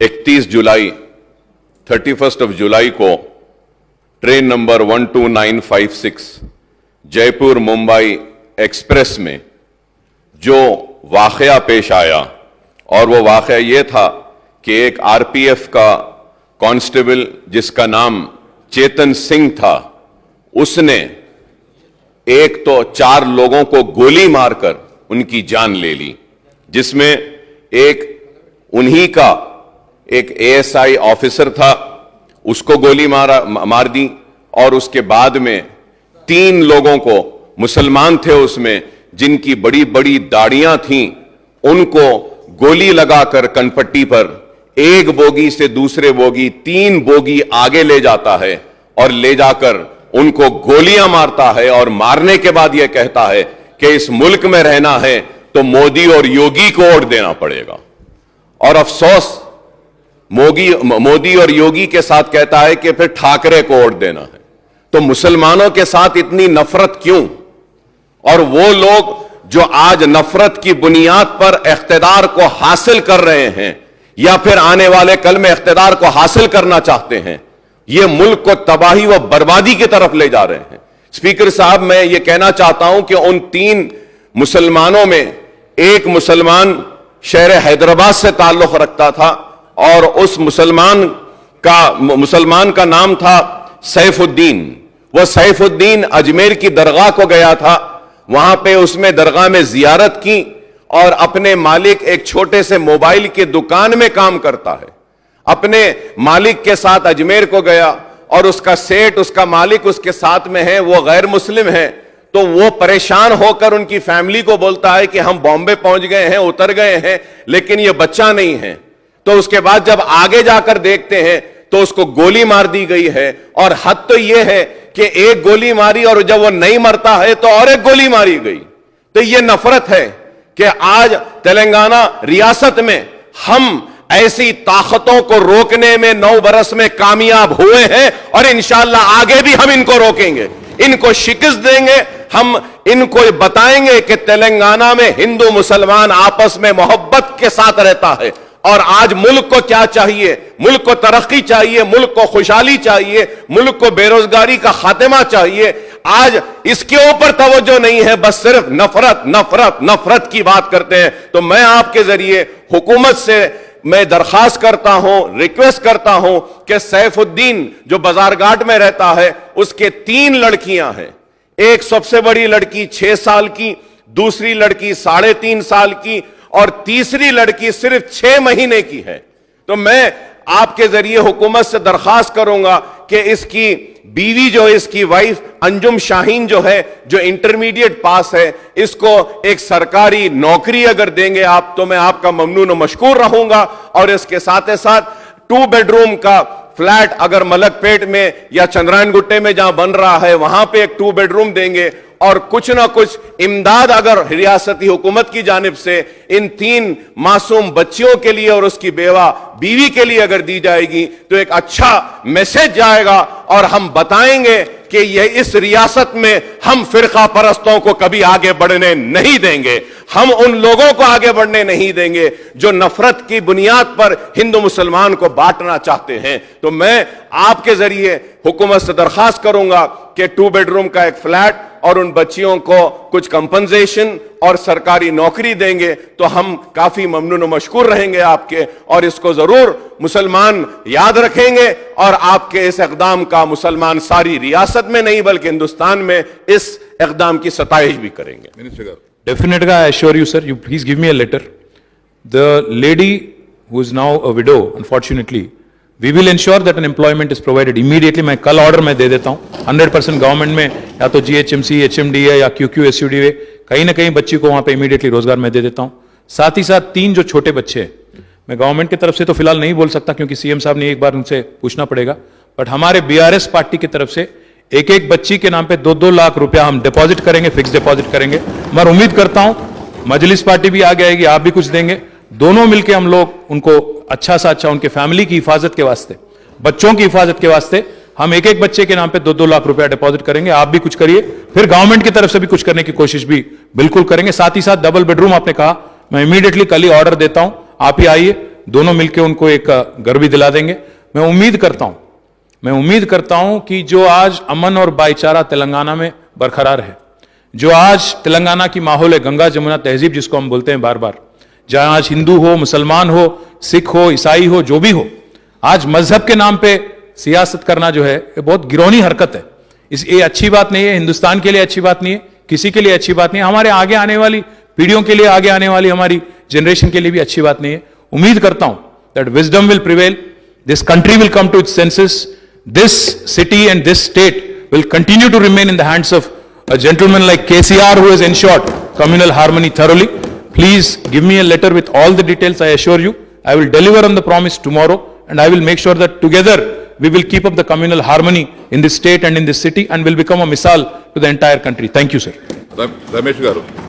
31 जुलाई 31 जुलाई को train number 12956 Jaipur Mumbai express में जो वाकया पेश आया, और वो वाकया ये था कि एक आरपीएफ का कांस्टेबल जिसका नाम चेतन सिंह था, उसने एक तो 4 लोगों को गोली मारकर उनकी जान ले ली, जिसमें एक उन्हीं का एक एएसआई ऑफिसर था, उसको गोली मार दी, और उसके बाद में 3 लोगों को, मुसलमान थे उसमें, जिनकी बड़ी बड़ी दाढ़ियां थीं, उनको गोली लगाकर कनपट्टी पर एक बोगी से दूसरे बोगी 3 बोगी आगे ले जाता है और ले जाकर उनको गोलियां मारता है, और मारने के बाद यह कहता है कि इस मुल्क में रहना है तो मोदी और योगी को वोट देना पड़ेगा। और अफसोस मोदी और योगी के साथ कहता है कि फिर ठाकरे को वोट देना है। तो मुसलमानों के साथ इतनी नफरत क्यों? और वो लोग जो आज नफरत की बुनियाद पर इख्तिदार को हासिल कर रहे हैं या फिर आने वाले कल में इख्तिदार को हासिल करना चाहते हैं, ये मुल्क को तबाही व बर्बादी की तरफ ले जा रहे हैं। स्पीकर साहब, मैं ये कहना चाहता हूं कि उन 3 मुसलमानों में एक मुसलमान शहर हैदराबाद से ताल्लुक रखता था, और उस मुसलमान का नाम था सैफुद्दीन। वह सैफुद्दीन अजमेर की दरगाह को गया था, वहां पे उसमें दरगाह में जियारत की, और अपने मालिक एक छोटे से मोबाइल की दुकान में काम करता है, अपने मालिक के साथ अजमेर को गया, और उसका सेठ, उसका मालिक उसके साथ में है, वो गैर मुस्लिम है। तो वो परेशान होकर उनकी फैमिली को बोलता है कि हम बॉम्बे पहुंच गए हैं, उतर गए हैं, लेकिन ये बच्चा नहीं है। तो उसके बाद जब आगे जाकर देखते हैं तो उसको गोली मार दी गई है, और हद तो यह है कि एक गोली मारी और जब वो नहीं मरता है तो और एक गोली मारी गई। तो ये नफरत है कि आज तेलंगाना रियासत में हम ऐसी ताकतों को रोकने में 9 बरस में कामयाब हुए हैं, और इंशाअल्लाह आगे भी हम इनको रोकेंगे, इनको शिकस्त देंगे। हम इनको बताएंगे कि तेलंगाना में हिंदू मुसलमान आपस में मोहब्बत के साथ रहता है, और आज मुल्क को क्या चाहिए? मुल्क को तरक्की चाहिए, मुल्क को खुशहाली चाहिए, मुल्क को बेरोजगारी का खात्मा चाहिए। आज इसके ऊपर तवज्जो नहीं है, बस सिर्फ नफरत नफरत नफरत की बात करते हैं। तो मैं आपके जरिए हुकूमत से मैं दरखास्त करता हूं, रिक्वेस्ट करता हूं कि सैफुद्दीन जो बाजारघाट में रहता है, उसके 3 लड़कियां हैं। एक सबसे बड़ी लड़की 6 साल की, दूसरी लड़की 3.5 साल की, और तीसरी लड़की सिर्फ 6 महीने की है। तो मैं आपके जरिए हुकूमत से दरखास्त करूंगा कि इसकी बीवी जो है, इसकी वाइफ अंजुम शाहीन जो है, जो इंटरमीडिएट पास है, इसको एक सरकारी नौकरी अगर देंगे आप, तो मैं आपका ममनून और मशकूर रहूंगा। और इसके साथ साथ 2 बेडरूम का फ्लैट अगर मलकपेट में या चंद्रायन गुट्टे में जहां बन रहा है, वहां पे एक 2 बेडरूम देंगे, और कुछ ना कुछ इमदाद अगर रियासती हुकूमत की जानिब से इन 3 मासूम बच्चियों के लिए और उसकी बीवी के लिए अगर दी जाएगी, तो एक अच्छा मैसेज जाएगा, और हम बताएंगे कि यह इस रियासत में हम फिरका परस्तों को कभी आगे बढ़ने नहीं देंगे। हम उन लोगों को आगे बढ़ने नहीं देंगे जो नफरत की बुनियाद पर हिंदू मुसलमान को बांटना चाहते हैं। तो मैं आपके जरिए हुकूमत से दरखास्त करूंगा कि 2 बेडरूम का एक फ्लैट और उन बच्चियों को कुछ कंपनसेशन और सरकारी नौकरी देंगे, तो हम काफी ममनून और मशकूर रहेंगे आपके, और इसको जरूर मुसलमान याद रखेंगे, और आपके इस इक़दाम का मुसलमान सारी रियासत में नहीं बल्कि हिंदुस्तान में इस इक़दाम की सताइश भी करेंगे। Definitely, I assure you, sir. You please give me a letter. The lady who is now a widow, unfortunately, we will ensure that an employment is provided immediately. मैं कल ऑर्डर मैं दे देता हूँ 100% गवर्नमेंट में, या तो GHMC, HMD है या QQSUD है, कहीं ना कहीं बच्ची को वहां पे इमीडिएटली रोजगार मैं दे देता हूँ। साथ ही साथ 3 जो छोटे बच्चे हैं, मैं गवर्नमेंट की तरफ से तो फिलहाल नहीं बोल सकता क्योंकि सीएम साहब ने एक बार उनसे पूछना पड़ेगा, बट हमारे BRS पार्टी की तरफ से एक बच्ची के नाम पे 2-2 लाख रुपया हम डिपॉजिट करेंगे, फिक्स डिपॉजिट करेंगे। मैं उम्मीद करता हूं मजलिस पार्टी भी आगे आएगी, आप भी कुछ देंगे, दोनों मिलकर हम लोग उनको अच्छा सा अच्छा उनके फैमिली की हिफाजत के वास्ते, बच्चों की हिफाजत के वास्ते हम एक बच्चे के नाम पे 2-2 लाख रुपया डिपॉजिट करेंगे। आप भी कुछ करिए, फिर गवर्नमेंट की तरफ से भी कुछ करने की कोशिश भी बिल्कुल करेंगे। साथ ही साथ डबल बेडरूम आपने कहा, मैं इमीडिएटली कल ही ऑर्डर देता हूं, आप ही आइए, दोनों मिलकर उनको एक घर भी दिला देंगे। मैं उम्मीद करता हूं कि जो आज अमन और भाईचारा तेलंगाना में बरकरार है, जो आज तेलंगाना की माहौल है, गंगा जमुना तहजीब जिसको हम बोलते हैं बार बार, जहां आज हिंदू हो, मुसलमान हो, सिख हो, ईसाई हो, जो भी हो, आज मजहब के नाम पे सियासत करना जो है ये बहुत गिरौनी हरकत है। ये अच्छी बात नहीं है, हिंदुस्तान के लिए अच्छी बात नहीं है, किसी के लिए अच्छी बात नहीं है, हमारे आगे आने वाली पीढ़ियों के लिए, आगे आने वाली हमारी जनरेशन के लिए भी अच्छी बात नहीं है। उम्मीद करता हूं that wisdom will prevail, this country will come to its senses, this city and this state will continue to remain in the hands of a gentleman like KCR who has ensured communal harmony thoroughly. Please give me a letter with all the details. I assure you, I will deliver on the promise tomorrow, and I will make sure that together we will keep up the communal harmony in this state and in this city, and will become a misal to the entire country. Thank you, sir. Ramesh garu.